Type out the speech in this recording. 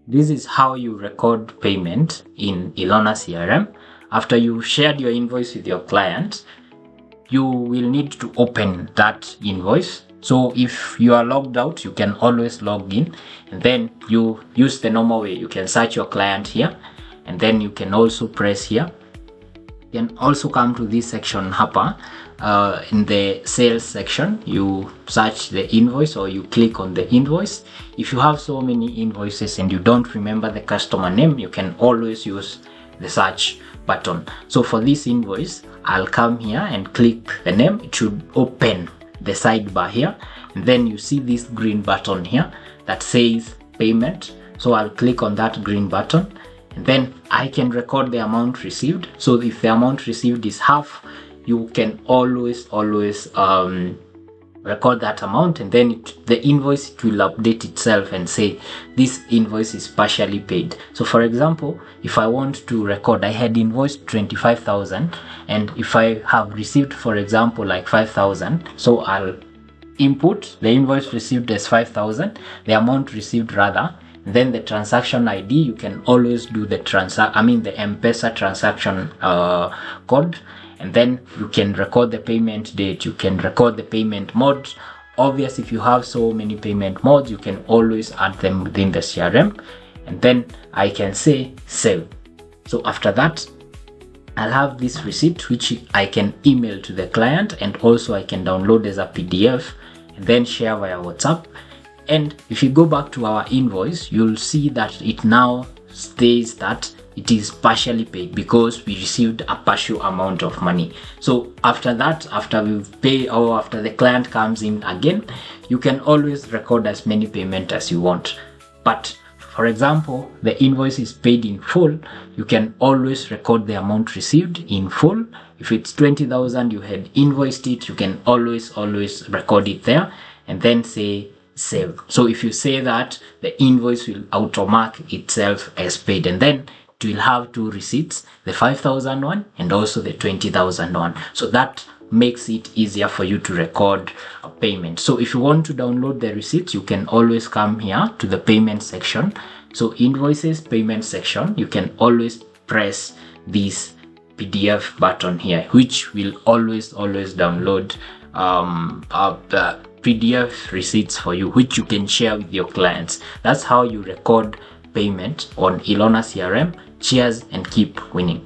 This is how you record payment in Elona CRM. After you've shared your invoice with your client, you will need to open that invoice. So if you are logged out, you can always log in, and then you use the normal way. You can search your client here, and then you can also press here. You can also come to this section hapa. In the sales section, you search the invoice or you click on the invoice. If you have so many invoices and you don't remember the customer name, you can always use the search button. So for this invoice, I'll come here and click the name. It should open the sidebar here, and then you see this green button here that says payment. So I'll click on that green button, and then I can record the amount received. So if the amount received is half, you can always record that amount, and then the invoice, it will update itself and say this invoice is partially paid. So for example, if I want to record, I had invoiced 25,000, and if I have received, for example, like 5,000, so I'll input the invoice received as 5,000, the amount received rather, then the transaction ID. You can always do the the M-Pesa transaction code, and then you can record the payment date, you can record the payment mode. Obviously, if you have so many payment modes, you can always add them within the CRM, and then I can say save. So after that, I'll have this receipt which I can email to the client, and also I can download as a PDF and then share via WhatsApp. And if you go back to our invoice, you'll see that it now states that it is partially paid because we received a partial amount of money. So after that, after we've paid, or after the client comes in again, you can always record as many payment as you want. But for example, the invoice is paid in full, you can always record the amount received in full. If it's 20,000, you had invoiced it, you can always record it there and then say save. So if you say that, the invoice will automark itself as paid, and then it will have two receipts, the 5,000 one and also the 20,000 one. So that makes it easier for you to record a payment. So if you want to download the receipts, you can always come here to the payment section. So invoices, payment section, you can always press this PDF button here, which will always download PDF receipts for you, which you can share with your clients. That's how you record payment on Elona CRM. Cheers and keep winning.